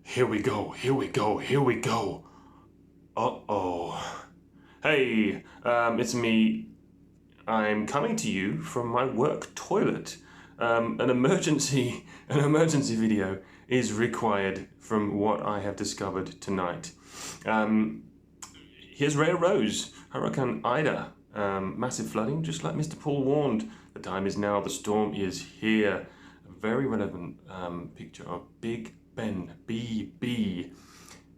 Here we go, here we go, here we go. Uh-oh. Hey, it's me. I'm coming to you from my work toilet. An emergency video is required from what I have discovered tonight. Here's Rare Rose, Hurricane Ida, massive flooding, just like Mr. Paul warned. The time is now, the storm is here. A very relevant picture of Big Ben, BB.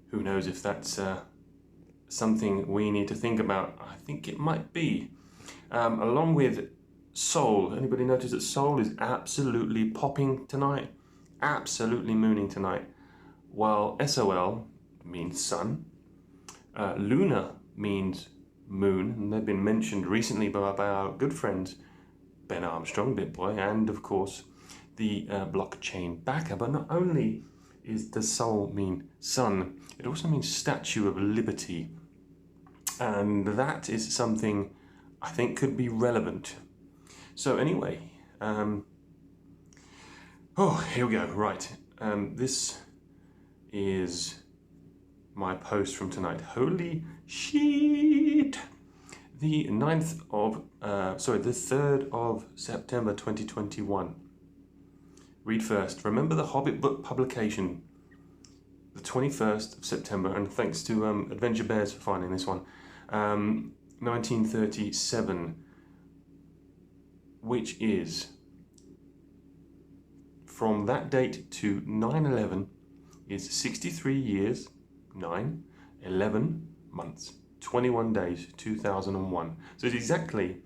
Who knows if that's something we need to think about? I think it might be. Along with Seoul. Anybody notice that Seoul is absolutely popping tonight? Absolutely mooning tonight. While SOL means sun. Luna means moon, and they've been mentioned recently by our good friends Ben Armstrong, BitBoy, and of course the blockchain backer. But not only does Seoul mean sun, it also means Statue of Liberty, and that is something I think could be relevant. So anyway, here we go. Right, this is my post from tonight. Holy shit! The 3rd of September 2021. Read first. Remember the Hobbit book publication, the 21st of September, and thanks to Adventure Bears for finding this one. 1937, which is from that date to 9/11 is 63 years, 11 months, 21 days, 2001. So it's exactly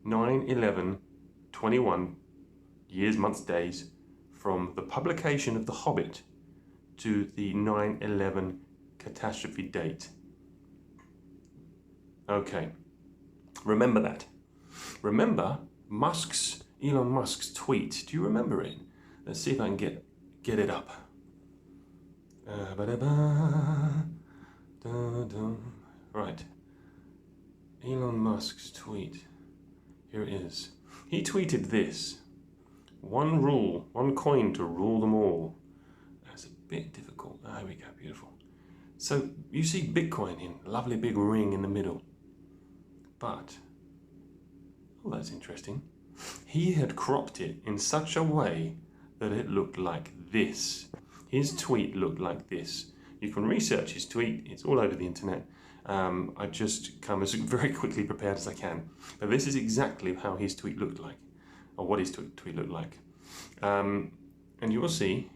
9/11/21 years, months, days from the publication of The Hobbit to the 9/11 catastrophe date. Okay, remember that. Remember Elon Musk's tweet. Do you remember it? Let's see if I can get it up. Right. Elon Musk's tweet. Here it is. He tweeted this. One rule, one coin to rule them all. That's a bit difficult. There we go, beautiful. So you see Bitcoin in a lovely big ring in the middle. But, that's interesting. He had cropped it in such a way that it looked like this. His tweet looked like this. You can research his tweet, it's all over the internet. I just come as very quickly prepared as I can. But this is exactly how his tweet looked like, or what his tweet looked like. And you will see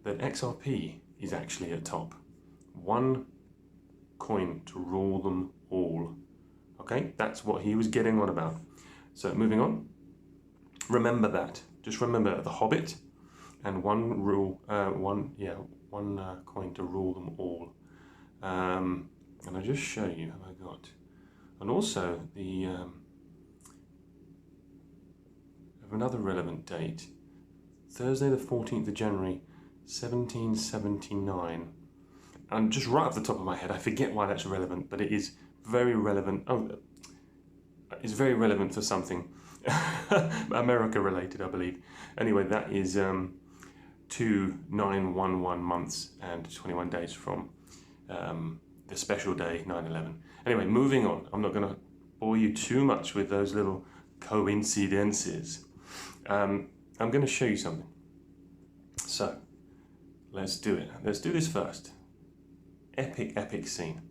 that XRP is actually at top. One coin to rule them all. Okay, that's what he was getting on about. So moving on, remember that. Just remember The Hobbit and one coin to rule them all. And I'll just show you how I got. And also the another relevant date, Thursday the 14th of January, 1779. And just right off the top of my head, I forget why that's relevant, but it is very relevant. It's very relevant for something America related, I believe. Anyway, that is 2911 months and 21 days from the special day 9/11. Anyway, moving on. I'm not going to bore you too much with those little coincidences. I'm going to show you something. So let's do it. Let's do this first. Epic scene.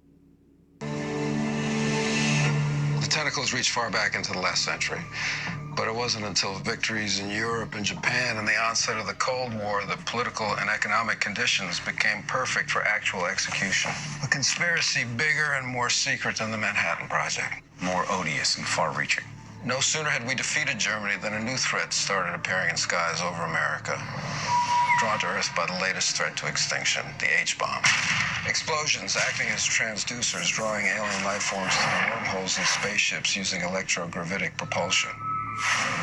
The tentacles reach far back into the last century, but it wasn't until victories in Europe and Japan and the onset of the Cold War that political and economic conditions became perfect for actual execution. A conspiracy bigger and more secret than the Manhattan Project. More odious and far-reaching. No sooner had we defeated Germany than a new threat started appearing in skies over America. Drawn to Earth by the latest threat to extinction, the H-bomb. Explosions acting as transducers, drawing alien life forms to the wormholes in spaceships using electrogravitic propulsion.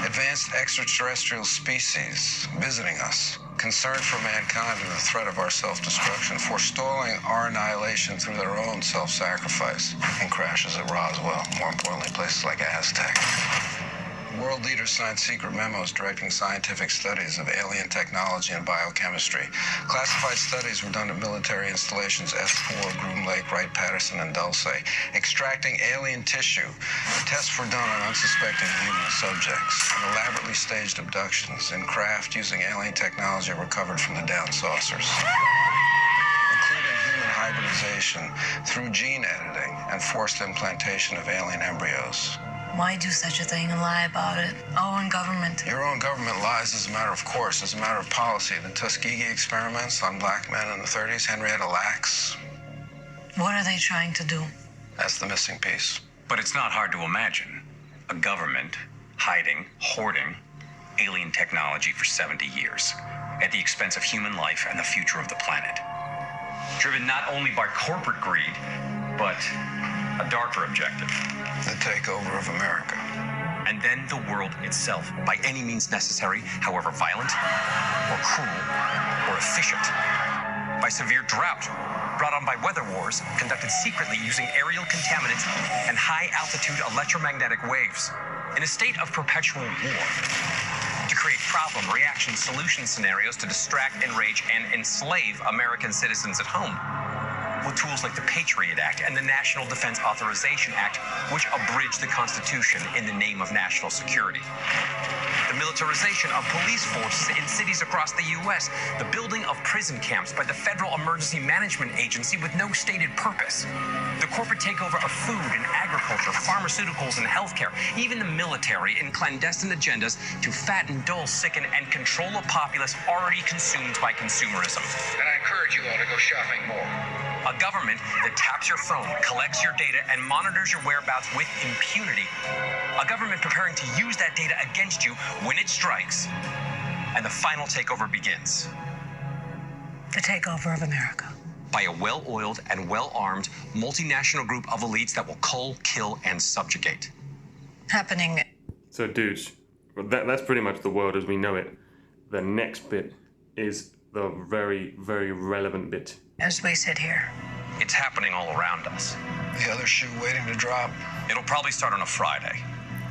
Advanced extraterrestrial species visiting us, concerned for mankind and the threat of our self-destruction, forestalling our annihilation through their own self-sacrifice, and crashes at Roswell, more importantly, places like Aztec. World leaders signed secret memos directing scientific studies of alien technology and biochemistry. Classified studies were done at military installations S4, Groom Lake, Wright-Patterson, and Dulce. Extracting alien tissue. Tests were done on unsuspecting human subjects. And elaborately staged abductions in craft using alien technology recovered from the down saucers, including human hybridization through gene editing and forced implantation of alien embryos. Why do such a thing and lie about it? Our own government. Your own government lies as a matter of course, as a matter of policy. The Tuskegee experiments on black men in the 30s, Henrietta Lacks. What are they trying to do? That's the missing piece. But it's not hard to imagine a government hiding, hoarding alien technology for 70 years at the expense of human life and the future of the planet. Driven not only by corporate greed, but a darker objective. The takeover of America. And then the world itself, by any means necessary, however violent, or cruel, or efficient. By severe drought, brought on by weather wars, conducted secretly using aerial contaminants and high-altitude electromagnetic waves. In a state of perpetual war. To create problem, reaction, solution scenarios to distract, enrage, and enslave American citizens at home. With tools like the Patriot Act and the National Defense Authorization Act, which abridge the Constitution in the name of national security. The militarization of police forces in cities across the U.S., the building of prison camps by the Federal Emergency Management Agency with no stated purpose, the corporate takeover of food and agriculture, pharmaceuticals and healthcare, even the military in clandestine agendas to fatten, dull, sicken, and control a populace already consumed by consumerism. And I encourage you all to go shopping more. A government that taps your phone, collects your data, and monitors your whereabouts with impunity. A government preparing to use that data against you when it strikes. And the final takeover begins. The takeover of America. By a well-oiled and well-armed multinational group of elites that will cull, kill, and subjugate. Happening. So, dudes, well, that's pretty much the world as we know it. The next bit is the very, very relevant bit. As we sit here. It's happening all around us. The other shoe waiting to drop. It'll probably start on a Friday.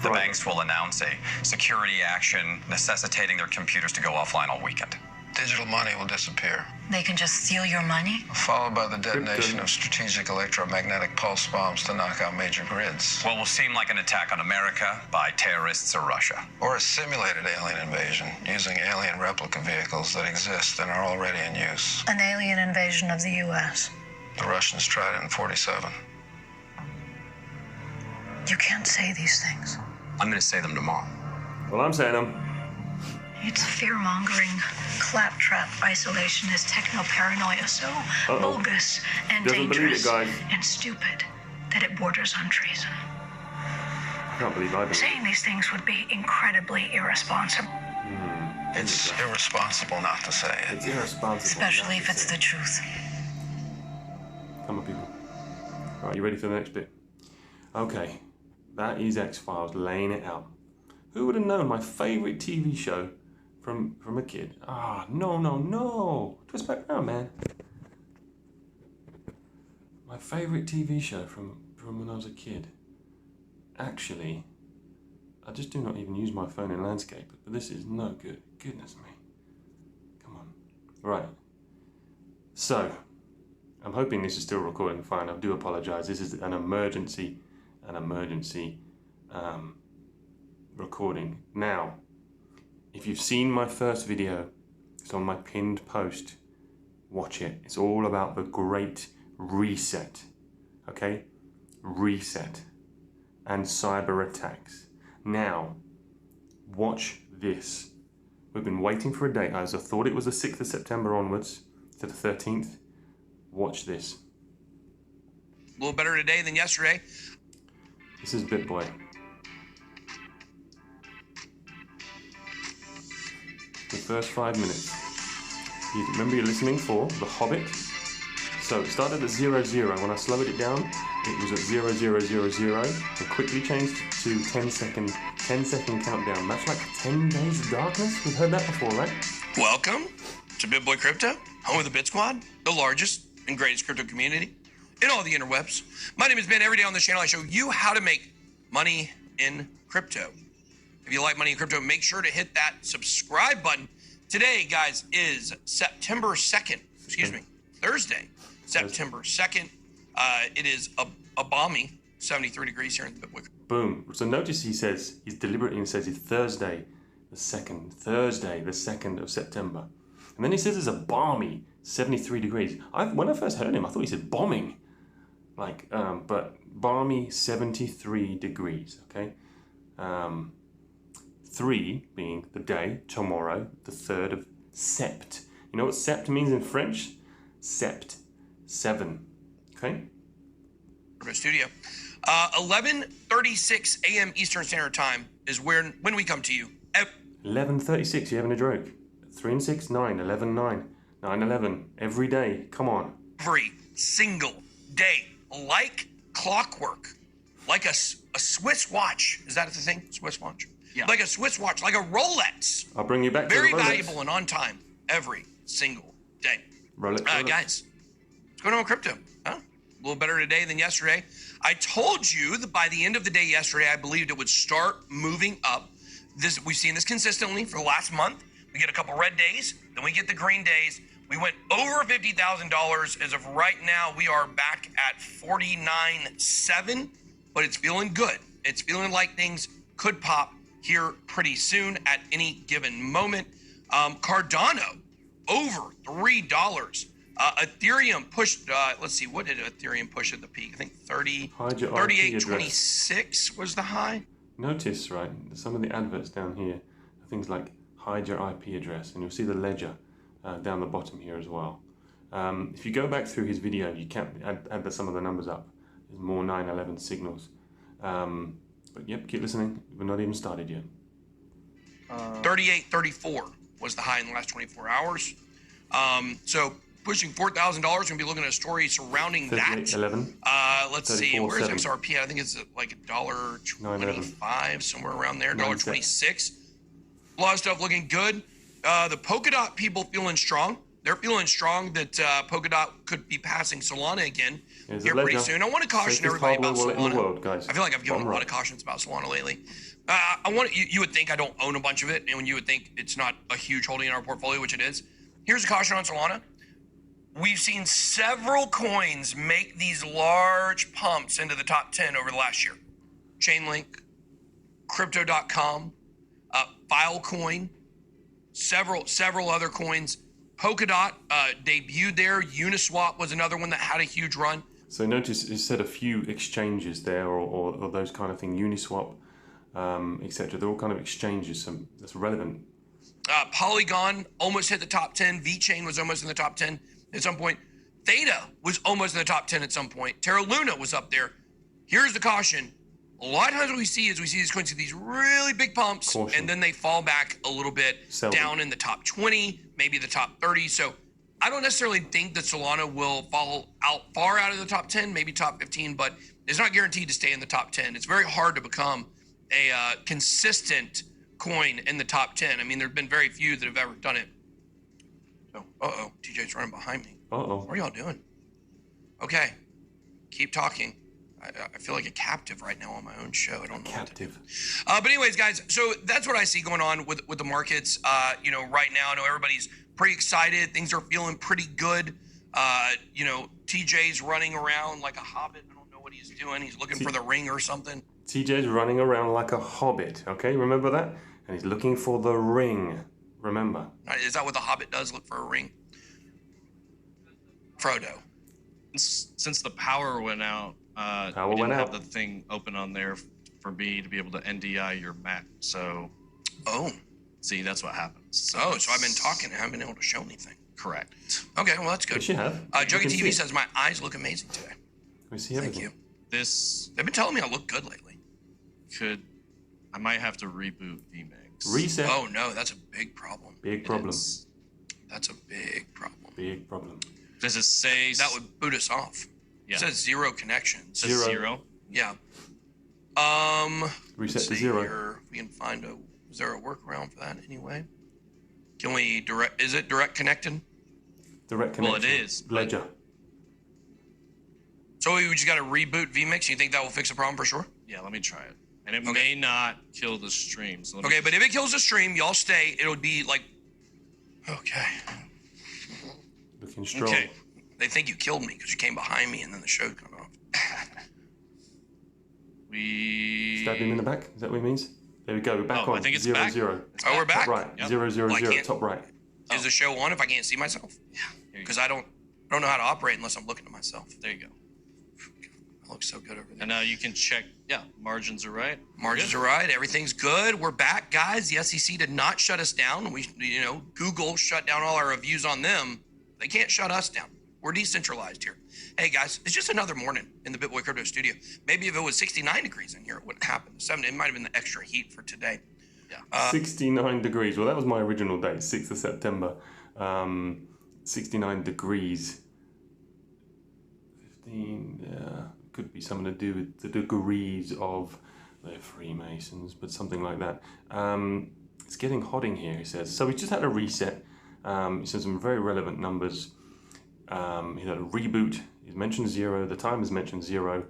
The banks will announce a security action necessitating their computers to go offline all weekend. Digital money will disappear. They can just steal your money? Followed by the detonation of strategic electromagnetic pulse bombs to knock out major grids. What will seem like an attack on America by terrorists or Russia. Or a simulated alien invasion using alien replica vehicles that exist and are already in use. An alien invasion of the U.S. The Russians tried it in *47. You can't say these things. I'm going to say them tomorrow. Well, I'm saying them. It's fear-mongering, claptrap, isolationist, techno-paranoia, so bogus and Doesn't believe dangerous it, guys. and stupid that it borders on treason. I can't believe I believe it. Saying these things would be incredibly irresponsible. It's irresponsible not to say it. It's irresponsible. Especially not if to it's say the truth. it. Come on, people. All right, you ready for the next bit? Okay, that is X-Files laying it out. Who would have known my favourite TV show from a kid? No. Twist back around, man. My favourite TV show from when I was a kid. Actually, I just do not even use my phone in landscape, but this is no good. Goodness me. Come on. Right. So, I'm hoping this is still recording fine. I do apologise. This is an emergency recording. Now, if you've seen my first video, it's on my pinned post. Watch it. It's all about the Great Reset. Okay? Reset. And cyber attacks. Now, watch this. We've been waiting for a date. I thought it was the 6th of September onwards to the 13th. Watch this. A little better today than yesterday. This is BitBoy. The first 5 minutes. Remember you're listening for The Hobbit. So it started at 00. When I slowed it down, it was at 0000 and quickly changed to 10 second countdown. That's like 10 days of darkness. We've heard that before, right? Welcome to BitBoy Crypto, home of the Bit Squad, the largest and greatest crypto community in all the interwebs. My name is Ben. Every day on this channel, I show you how to make money in crypto. If you like Money in Crypto, make sure to hit that subscribe button. Today, guys, is September 2nd. Excuse me, Thursday, September 2nd. It is a balmy 73 degrees here in Bitwick. Boom. So notice he says, he's deliberately says it's Thursday, the 2nd of September. And then he says it's a balmy 73 degrees. When I first heard him, I thought he said bombing. But balmy 73 degrees, okay? 3 being the day, tomorrow, the 3rd of Sept. You know what Sept means in French? Sept, 7, okay? Studio. 11:36 a.m. Eastern Standard Time is when we come to you. 11:36, you having a joke? 3 and 6, 9, 11, 9, 9, 11, every day, come on. Every single day, like clockwork, like a Swiss watch. Is that the thing? Swiss watch? Yeah. Like a Swiss watch, like a Rolex. I'll bring you back to Very the Rolex. valuable and on time every single day. Rolex. Guys, what's going on with crypto? Huh? A little better today than yesterday. I told you that by the end of the day yesterday, I believed it would start moving up. We've seen this consistently for the last month. We get a couple red days, then we get the green days. We went over $50,000. As of right now, we are back at 49.7, but it's feeling good. It's feeling like things could pop here pretty soon at any given moment. Cardano over $3. Ethereum pushed, let's see, what did Ethereum push at the peak? I think 38.26 was the high. Notice, right, some of the adverts down here are things like hide your IP address, and you'll see the ledger down the bottom here as well. If you go back through his video, you can add some of the numbers up. There's more 9/11 signals. But yep, keep listening. We're not even started yet. 38.34 was the high in the last 24 hours. So pushing $4,000, we're gonna be looking at a story surrounding that. 11. Let's see, where's 7. XRP? I think it's like $1.25, somewhere around there, $1.26. A lot of stuff looking good. The Polkadot people feeling strong. They're feeling strong that Polkadot could be passing Solana again here pretty soon. I want to caution everybody about Solana. I feel like I've given a lot of cautions about Solana lately. You would think I don't own a bunch of it, and you would think it's not a huge holding in our portfolio, which it is. Here's a caution on Solana. We've seen several coins make these large pumps into the top 10 over the last year. Chainlink, Crypto.com, Filecoin, several other coins. Polkadot debuted there. Uniswap was another one that had a huge run. So notice it said a few exchanges there, or those kind of thing. Uniswap, etc. They're all kind of exchanges. That's relevant. Polygon almost hit the top 10. VeChain was almost in the top 10 at some point. Theta was almost in the top 10 at some point. Terra Luna was up there. Here's the caution. A lot of times what we see these coins do these really big pumps, and then they fall back a little bit down in the top 20, maybe the top 30. So I don't necessarily think that Solana will fall out far out of the top 10, maybe top 15, but it's not guaranteed to stay in the top 10. It's very hard to become a consistent coin in the top 10. I mean, there have been very few that have ever done it. So, TJ's running behind me. What are y'all doing? Okay, keep talking. I feel like a captive right now on my own show. I don't know. Captive. But anyways, guys, so that's what I see going on with the markets. Right now, I know everybody's pretty excited. Things are feeling pretty good. TJ's running around like a hobbit. I don't know what he's doing. He's looking for the ring or something. TJ's running around like a hobbit, okay? Remember that? And he's looking for the ring. Remember. Is that what the hobbit does? Look for a ring? Frodo. Since the power went out, we didn't have the thing open on there for me to be able to NDI your Mac. So, see, that's what happens. So I've been talking and haven't been able to show anything. Correct. Okay, well, that's good. Yes, you have. Juggy TV says my eyes look amazing today. We see everything. Thank you. They've been telling me I look good lately. I might have to reboot vMix. Reset. Oh, no, that's a big problem. Big problem. That's a big problem. Big problem. Does it say... That would boot us off. Yeah. It says 0 connections. Zero? Yeah. Reset to 0. Here. We can find is there a workaround for that anyway? Can we is it direct connected? Direct connection. Well, it is. Ledger. So we just got to reboot vMix. You think that will fix the problem for sure? Yeah, let me try it. And it may not kill the stream. So okay, but if it kills the stream, y'all stay. It'll be like, okay. Looking strong. Okay. They think you killed me because you came behind me and then the show cut off. Stab him in the back? Is that what he means? There we go. We're back on. I think it's 0, back. 0. Oh, we're back? Top right. Yep. 0, 0, Well, 0. Top right. Is the show on if I can't see myself? Yeah. Because I don't know how to operate unless I'm looking at myself. There you go. I look so good over there. And now you can check. Yeah, margins are right. Margins are right. Everything's good. We're back, guys. The SEC did not shut us down. We, Google shut down all our reviews on them. They can't shut us down. We're decentralized here. Hey, guys, it's just another morning in the BitBoy Crypto Studio. Maybe if it was 69 degrees in here, it wouldn't happen. It might have been the extra heat for today. Yeah. 69 degrees. Well, that was my original date, 6th of September. 69 degrees. 15, could be something to do with the degrees of the Freemasons, but something like that. It's getting hot in here, he says. So we just had a reset. He says some very relevant numbers. He had a reboot. He's mentioned 0. The time is mentioned 0.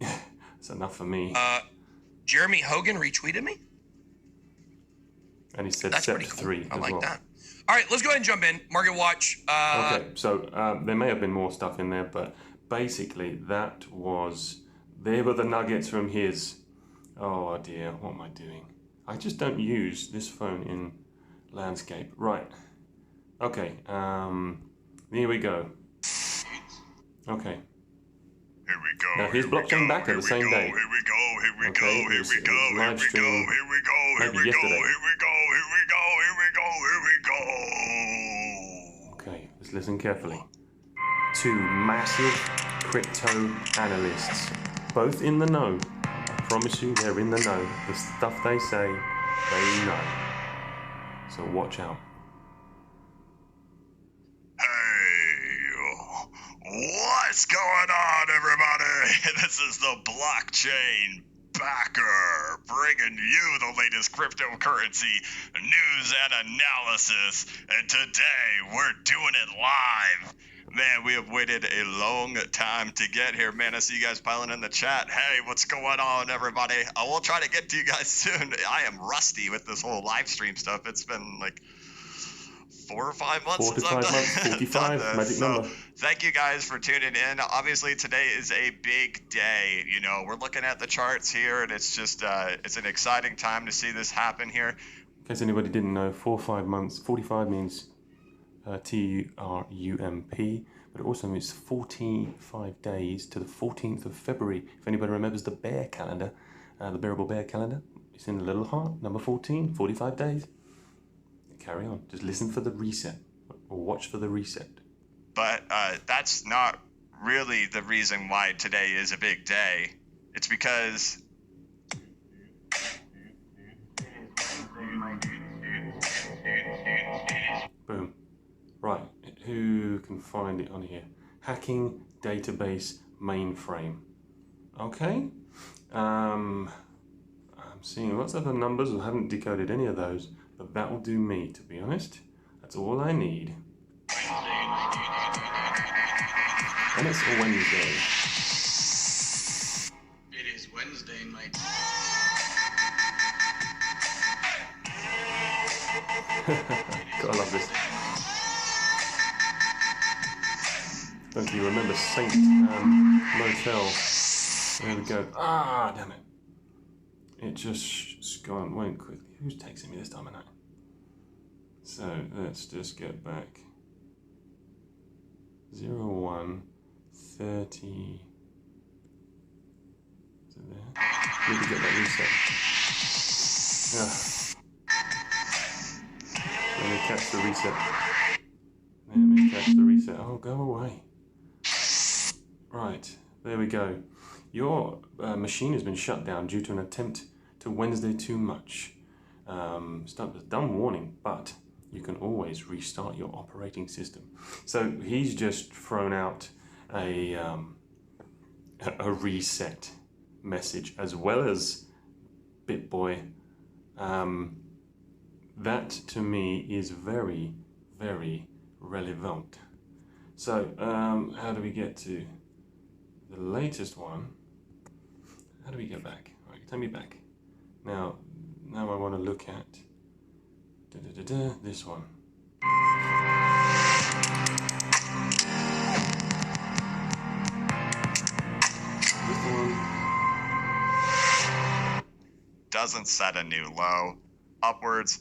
That's enough for me. Jeremy Hogan retweeted me. And he said That's Sept pretty cool. 3 I as like well. that. All right, let's go ahead and jump in. Market Watch. Okay, so there may have been more stuff in there, but basically they were the nuggets from his. Oh dear, what am I doing? I just don't use this phone in landscape. Right. Okay, here we go. Okay. Here we go. Now here's blockchain back at the same day. Here we go. Here we go. Okay, Here we go. Here we go. live stream Here we go. Here maybe we go. yesterday. Here we go. Here we go. Here we go. Here we go. Okay, let's listen carefully. 2 massive crypto analysts, both in the know. I promise you, they're in the know. The stuff they say, they know. So watch out. What's going on, everybody? This is the blockchain backer, bringing you the latest cryptocurrency news and analysis. And today, we're doing it live. Man, we have waited a long time to get here. Man, I see you guys piling in the chat. Hey, what's going on, everybody? I will try to get to you guys soon. I am rusty with this whole live stream stuff. It's been like 4 or 5 months 4 to since 5 I've months, done 45, this. magic number. Thank you guys for tuning in. Obviously, today is a big day. We're looking at the charts here, and it's just it's an exciting time to see this happen here. In case anybody didn't know, 4 or 5 months. 45 means TURUMP, but it also means 45 days to the 14th of February. If anybody remembers the bear calendar, the bearable bear calendar, it's in the little heart, number 14, 45 days. Carry on. Just listen for the reset, or watch for the reset. But that's not really the reason why today is a big day. It's because boom. Right, who can find it on here? Hacking database mainframe. Okay. I'm seeing lots of other numbers. I haven't decoded any of those, but that will do me, to be honest. That's all I need. And it's a Wednesday. It is Wednesday, mate. God, I love this. Don't you remember Saint Motel? There we go. Ah, damn it. It just went quickly. Who's texting me this time of night? So let's just get back. 01 30. Is it there? Need to get that reset. Let me catch the reset. Let me catch the reset. Oh, go away. Right, there we go. Your machine has been shut down due to an attempt to Wednesday too much. Start with dumb warning, but you can always restart your operating system. So he's just thrown out a reset message as well as BitBoy. That to me is very, very relevant. So how do we get to the latest one? How do we get back? take me back. Now I want to look at this one. This one. Doesn't set a new low. Upwards,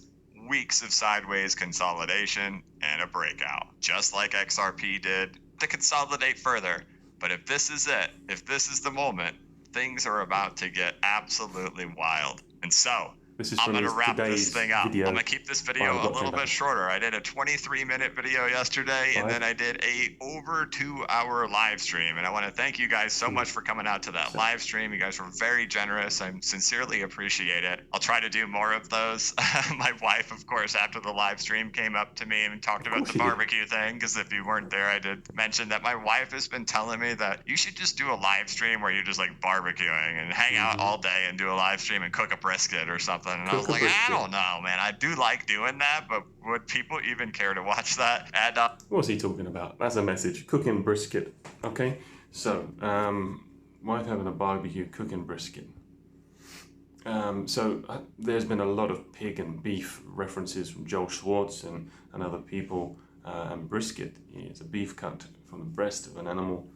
weeks of sideways consolidation and a breakout, just like XRP did, to consolidate further. But if this is it, if this is the moment, things are about to get absolutely wild. And so, I'm going to wrap this thing up. I'm going to keep this video a little bit shorter. I did a 23-minute video yesterday, and then I did a over 2-hour live stream. And I want to thank you guys so much for coming out to that live stream. You guys were very generous. I sincerely appreciate it. I'll try to do more of those. My wife, of course, after the live stream came up to me and talked about the barbecue thing, because if you weren't there, I did mention that my wife has been telling me that you should just do a live stream where you're just like barbecuing and hang out all day and do a live stream and cook a brisket or something. And I was like, I don't know, man. I do like doing that, but would people even care to watch that? And what's he talking about? That's a message. Cooking brisket. Okay, so wife having a barbecue, cooking brisket. There's been a lot of pig and beef references from Joel Schwartz and other people. And brisket is a beef cut from the breast of an animal,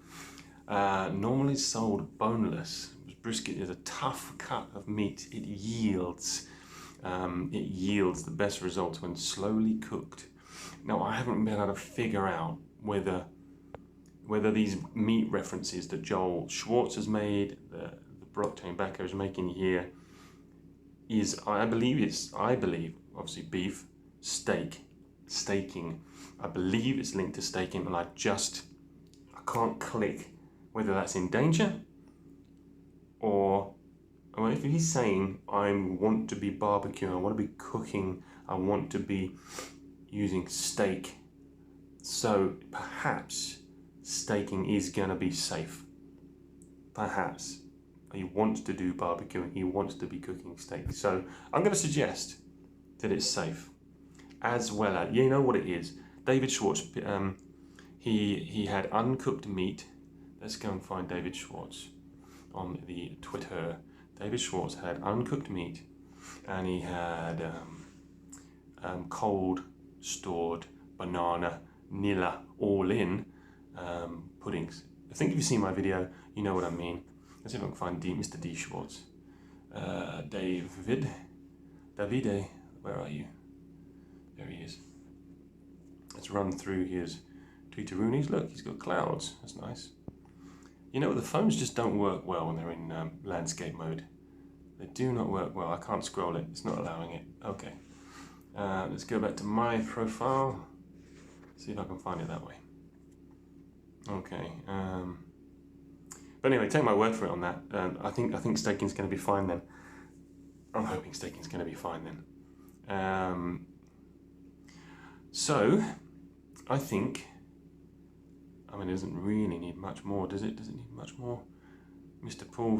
normally sold boneless. Brisket is a tough cut of meat. It yields the best results when slowly cooked. Now, I haven't been able to figure out whether these meat references that Joel Schwartz has made, the blockchain backer is making here, is I believe obviously beef, staking. I believe it's linked to staking, and I can't click whether that's in danger. Or if he's saying, I want to be barbecuing, I want to be cooking, I want to be using steak, so perhaps staking is going to be safe. Perhaps. He wants to do barbecuing, he wants to be cooking steak. So I'm going to suggest that it's safe. As well as, you know what it is. David Schwartz, he had uncooked meat. Let's go and find David Schwartz on the Twitter. David Schwartz had uncooked meat, and he had cold stored banana nilla all in puddings. I think if you've seen my video, you know what I mean. Let's see if I can find Mr. D Schwartz. Davide, where are you? There he is. Let's run through his tweeteroonies. Look, he's got clouds. That's nice. You know, the phones just don't work well when they're in landscape mode. They do not work well. I can't scroll it. It's not allowing it. Okay. Let's go back to my profile. See if I can find it that way. Okay. But anyway, take my word for it on that. I think staking's going to be fine then. I'm hoping staking's going to be fine then. So, I think... it doesn't really need much more, does it? Does it need much more? Mr. Paul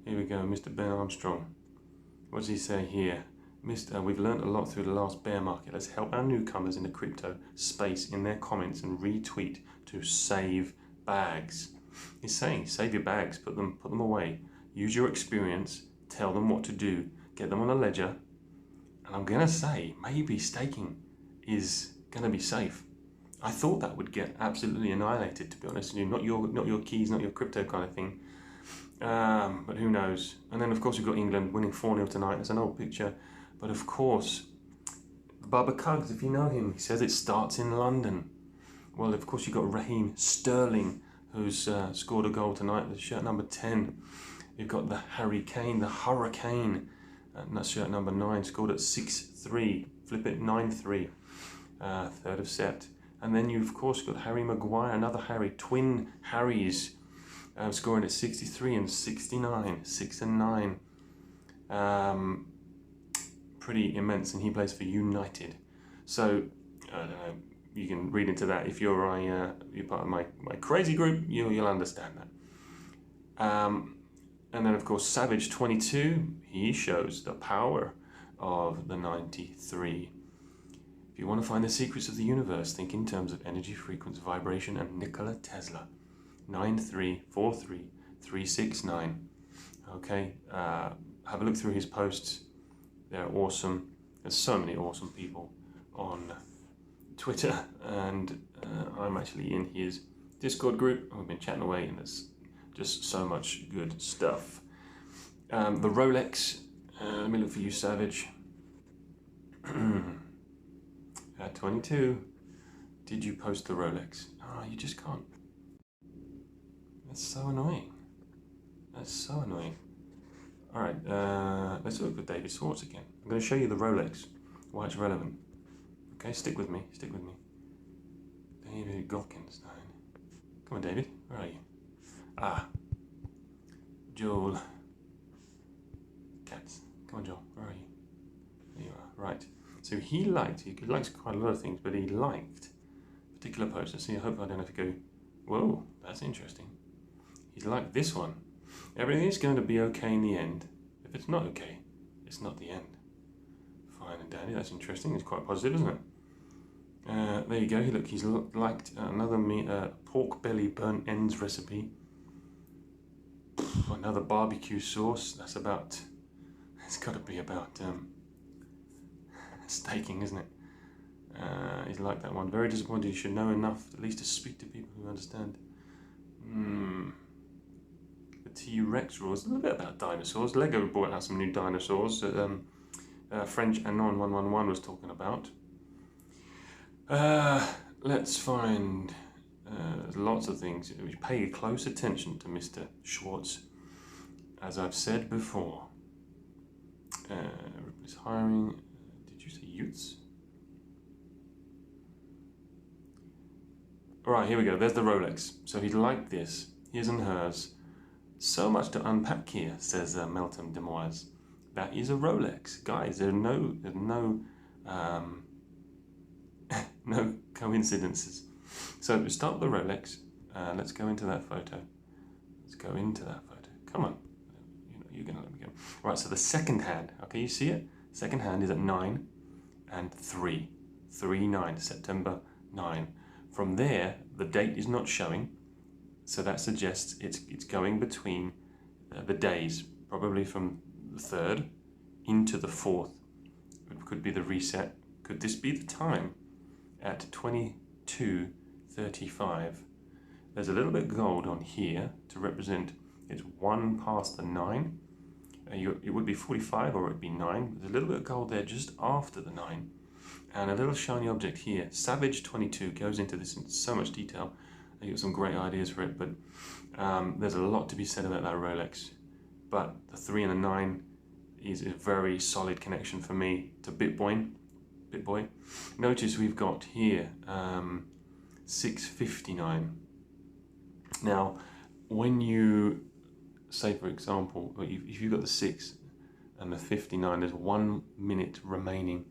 here we go, Mr. Ben Armstrong. What does he say here? We've learned a lot through the last bear market. Let's help our newcomers in the crypto space in their comments and retweet to save bags. He's saying, save your bags, put them away. Use your experience, tell them what to do, get them on a ledger. And I'm gonna say, maybe staking is gonna be safe. I thought that would get absolutely annihilated, to be honest with you. Not your keys, not your crypto kind of thing. But who knows? And then, of course, we've got England winning 4-0 tonight. That's an old picture. But, of course, Bubba Cuggs, if you know him, he says it starts in London. Well, of course, you've got Raheem Sterling, who's scored a goal tonight with shirt number 10. You've got the Harry Kane, the Hurricane, and that's shirt number 9, scored at 6-3. Flip it, 9-3. Third of Sept. And then you've, of course, got Harry Maguire, another Harry, twin Harrys, scoring at 63 and 69, 6 and 9. Pretty immense, and he plays for United. So, I don't know, you can read into that. If you're part of my crazy group, you'll understand that. And then, of course, Savage 22, he shows the power of the 93. If you want to find the secrets of the universe, think in terms of energy, frequency, vibration, and Nikola Tesla. 9343369. Okay, have a look through his posts. They're awesome. There's so many awesome people on Twitter, and I'm actually in his Discord group. We've been chatting away, and there's just so much good stuff. The Rolex, let me look for you, Savage. At 22, did you post the Rolex? Oh, you just can't. That's so annoying. That's so annoying. All right, let's look at David Swartz again. I'm going to show you the Rolex, why it's relevant. Okay, stick with me, stick with me. David Gockenstein. Come on, David, where are you? Ah, Joel Katz. Come on, Joel, where are you? There you are, right. So he likes quite a lot of things, but he liked a particular post. Let's see, I hope I don't have to go, whoa, that's interesting. He's liked this one. Everything's going to be okay in the end. If it's not okay, it's not the end. Fine and dandy, that's interesting. It's quite positive, isn't it? There you go. He's liked another pork belly burnt ends recipe. Another barbecue sauce. It's got to be about staking, isn't it? He's liked that one. Very disappointed. You should know enough at least to speak to people who understand. The T-Rex rules. A little bit about dinosaurs. Lego brought out some new dinosaurs that French Anon 111 was talking about. Let's find lots of things. We pay close attention to Mr. Schwartz, as I've said before. Ripley's hiring. Did you say youths? All right, here we go. There's the Rolex. So he liked this. His and hers. So much to unpack here, says Melton Demoise. That is a Rolex, guys. There's no no coincidences. So we start with the Rolex. Let's go into that photo. Come on. You're going to let me go. Right, so the second hand. Okay, you see it? Second hand is at 9 and 3. 3/9, September 9. From there, the date is not showing. So that suggests it's going between the days, probably from the 3rd into the 4th. It could be the reset. Could this be the time? At 22:35. There's a little bit of gold on here to represent it's 1 past the 9. It would be 45 or it would be 9. There's a little bit of gold there just after the 9. And a little shiny object here. Savage 22 goes into this in so much detail. You got some great ideas for it, but there's a lot to be said about that Rolex. But the 3 and the 9 is a very solid connection for me to BitBoy. Notice we've got here 6:59. Now, when you say, for example, if you've got the 6 and the 59, there's 1 minute remaining.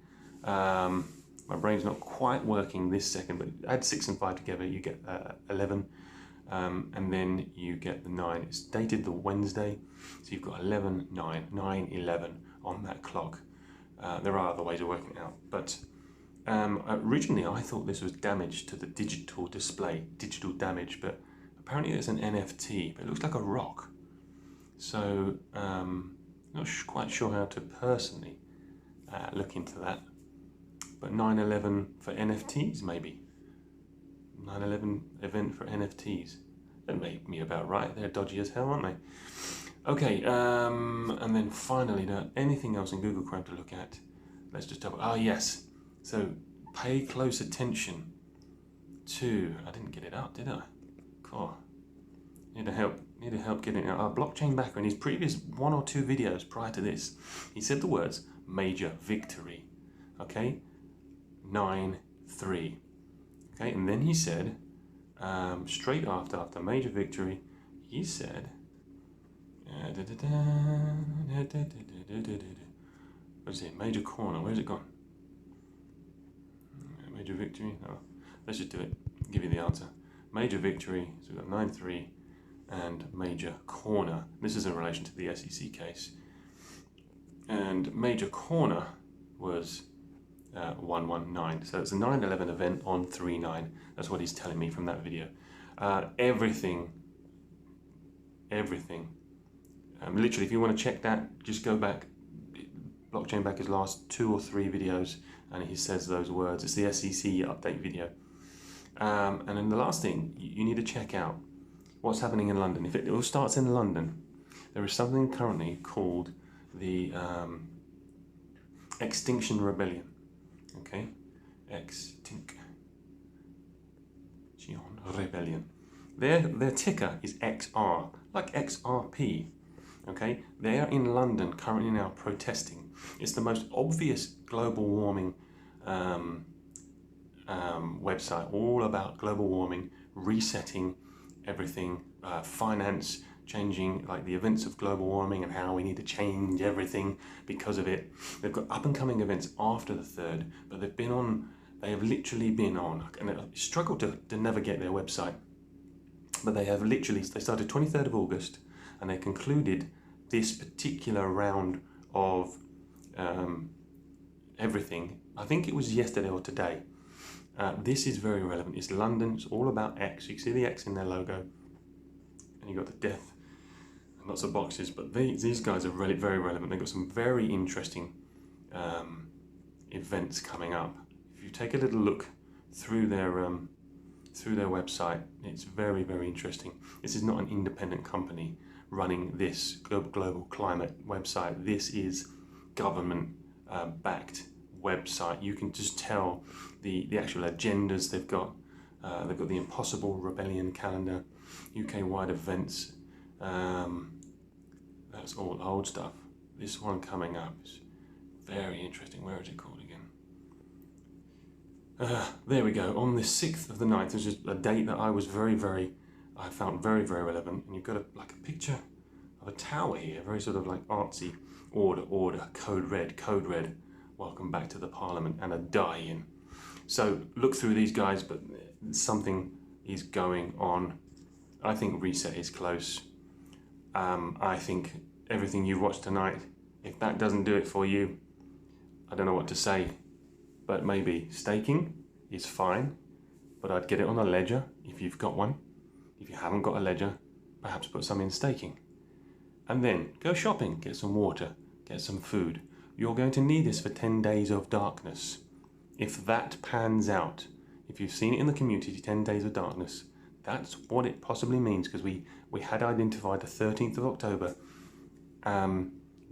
My brain's not quite working this second, but add 6 and 5 together, you get 11, and then you get the 9. It's dated the Wednesday, so you've got 11, 9, 9, 11 on that clock. There are other ways of working it out, but originally I thought this was damage to the digital display, digital damage, but apparently it's an NFT, but it looks like a rock. So not quite sure how to personally look into that. But 9/11 for NFTs, maybe. 9/11 event for NFTs. That made me about right. They're dodgy as hell, aren't they? Okay, and then finally, anything else in Google Chrome to look at? Let's just double. Oh, yes. So pay close attention to. I didn't get it up, did I? Cool. Need to help getting it up. Blockchain backer in his previous 1 or 2 videos prior to this, he said the words major victory. Okay. 9/3. Okay, and then he said, straight after major victory, he said, what is it? Major corner. Where's it gone? Major victory. No, let's just do it. Give you the answer. Major victory. So we've got 9/3 and major corner. This is in relation to the SEC case. And major corner was 119. So it's a 9/11 event on 3/9. That's what he's telling me from that video. Everything Literally, if you want to check that, just go back, Blockchain Backer's last 2 or 3 videos, and he says those words. It's the SEC update video. And then the last thing, you need to check out what's happening in London. If it all starts in London, there is something currently called the Extinction Rebellion. Okay? Extinction Rebellion. Their ticker is XR, like XRP. Okay? They are in London currently now protesting. It's the most obvious global warming website, all about global warming, resetting everything, finance, changing like the events of global warming and how we need to change everything because of it. They've got up and coming events after the 3rd, but they have literally been on, and they struggled to navigate their website, but they started 23rd of August, and they concluded this particular round of everything. I think it was yesterday or today. This is very relevant. It's London. It's all about X. You can see the X in their logo, and you got the death and lots of boxes. But these guys are really very relevant. They've got some very interesting events coming up. If you take a little look through their website, it's very, very interesting. This is not an independent company running this global climate website. This is government backed website. You can just tell the actual agendas they've got. They've got the Impossible Rebellion calendar, UK-wide events. That's all old stuff. This one coming up is very interesting. Where is it called again? There we go. On the 6th of the 9th, there's just a date that I found very, very relevant. And you've got a picture of a tower here, very sort of like artsy. Order, code red. Welcome back to the Parliament, and a die-in. So look through these guys, but something is going on. I think reset is close. I think everything you've watched tonight, if that doesn't do it for you, I don't know what to say. But maybe staking is fine, but I'd get it on a ledger if you've got one. If you haven't got a ledger, perhaps put some in staking. And then go shopping, get some water, get some food. You're going to need this for 10 days of darkness. If that pans out, if you've seen it in the community, 10 days of darkness, that's what it possibly means, because we had identified the 13th of October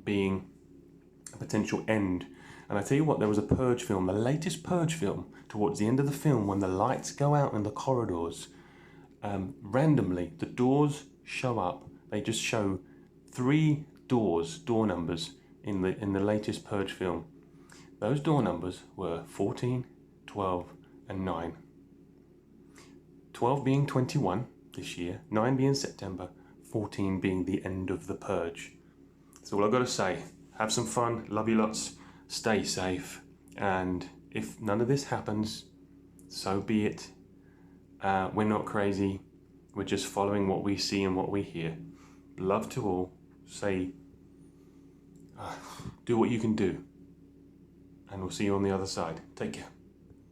being a potential end. And I tell you what, there was a Purge film, the latest Purge film, towards the end of the film, when the lights go out in the corridors, randomly, the doors show up. They just show 3 door numbers in the latest Purge film. Those door numbers were 14, 12, and 9. 12 being 21 this year, 9 being September, 14 being the end of the Purge. That's all I've got to say. Have some fun, love you lots, stay safe, and if none of this happens, so be it. We're not crazy, we're just following what we see and what we hear. Love to all, say, do what you can do, and we'll see you on the other side. Take care.